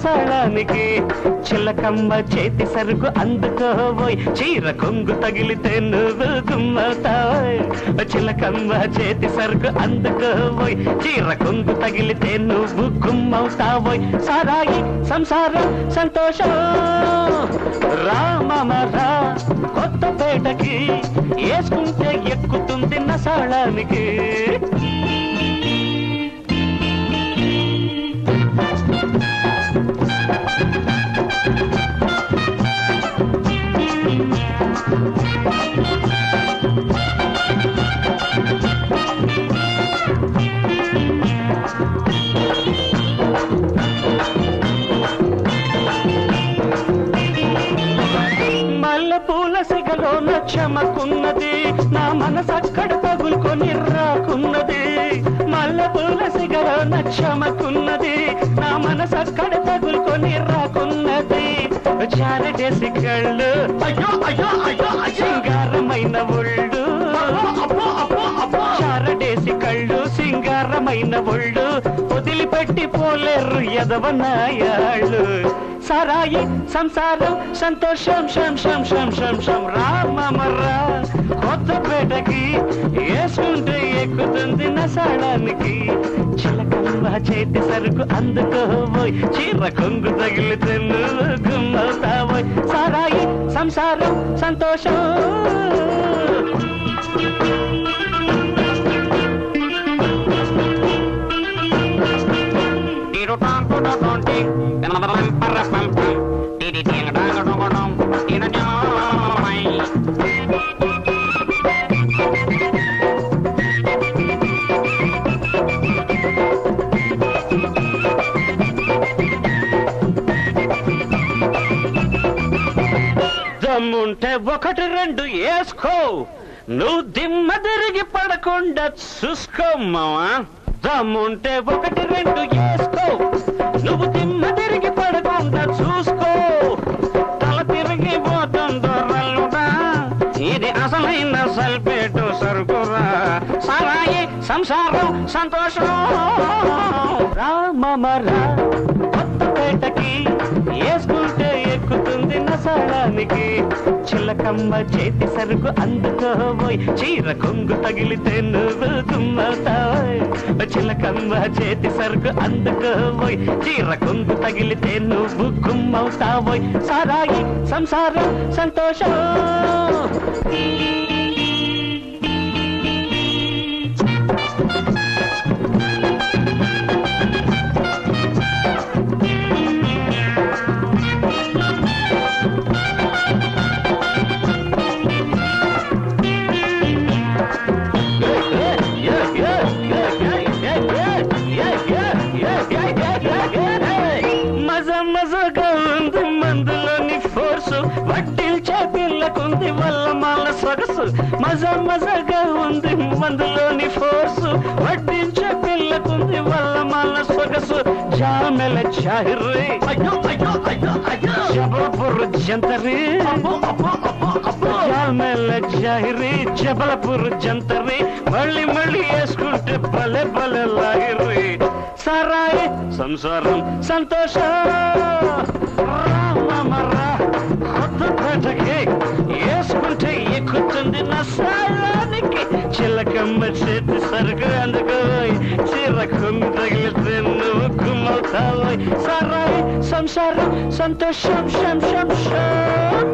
నసాళానికి చిలకమ్మ చేతి సరుకు అందుకోబోయ్ చీర కొంగు తగిలితే నువ్వు గుమ్మవుతావోయ్ చిలకమ్మ చేతి సరుకు అందుకోబోయ్ చీర కొంగు తగిలితే నువ్వు గుమ్మవుతావోయ్ సారాయి సంసారం సంతోషం రామమరా కొత్తపేటకి వేసుకుంటే ఎక్కుతుంది నసాళానికి పూల సిగలో నచ్చమకున్నది నా మనసక్కడ తగులుకొని రాకున్నది మల్ల పూల సిగలో నచ్చమకున్నది నా మనసక్కడ తగులుకొని రాకున్నది చారటేసి కళ్ళు అయ్యో అయ్యో అయ్యో సింగారమైన ఒళ్ళు చారటేసి కళ్ళు సింగారమైన ఒళ్ళు వదిలిపెట్టి పోలేరు ఎదవనాయాళ్ళు సారాయి సంసారం సంతోషం శం శం శం శం శం రామమరా కొత్తపేటకి వేసుకుంటే ఎక్కుతుంది నసాళానికి చిలకమ్మ చేతి సరుకు అందుకోబోయ్ చీర కొంగు తగిలితే నువ్వు గుమ్మవుతావోయ్ సారాయి సంసారం సంతోషం దమ్ముంటే ఒకటి రెండు వేసుకో నువ్వు దిమ్మ తిరిగి పడకుండా చూసుకో మావా దమ్ముంటే ఒకటి రెండు వేసుకో నువ్వు దిమ్మ తిరిగి పడకుండా చూసుకో తల తిరిగి పోతుందో రల్లుడా ఇది అసలైన సల్పేటు సరుకురా సారాయి సంసారం సంతోషం రామమరా కొత్తపేటకి వేసుకుంటే ఎక్కుతుంది నసాళానికి చిలకమ్మ చేతి సరుకు అందుకోబోయ్ చీర కొంగు తగిలితే నువ్వు గుమ్మవుతావోయ్ చిలకమ్మ చేతి సరుకు అందుకోబోయ్ చీర కొంగు తగిలితే నువ్వు గుమ్మవుతావోయ్ సారాయి సంసారం సంతోషం మజగా ఉంది మందులోని ఫోర్సు వడ్డిల్చే పిల్లకుంది వల్ల మాల సొగసు మజగా ఉంది మందులోని ఫోర్సు వడ్డించే పిల్లకుంది వల్ల మాల సొగసు జామెల చాహిర్రి అయ్యో అయ్యో అయ్యో అయ్యో జబల్పూర్ జంతరి జామెల చాహిర్రి జబల్పూర్ జంతరి మళ్ళీ మళ్ళీ వేసుకుంటే భలే భలే లాగిర్రి సారాయి సంసారం సంతోషం రామమరా కొత్తపేటకి వేసుకుంటే ఎక్కుతుంది నసాళానికి చిలకమ్మ చేతి సరుకు అందుకోయ్ చీర కొంగు తగిలితే నువ్వు గుమ్మవుతావోయ్ సారాయి సంసారం సంతోషం శం శం శం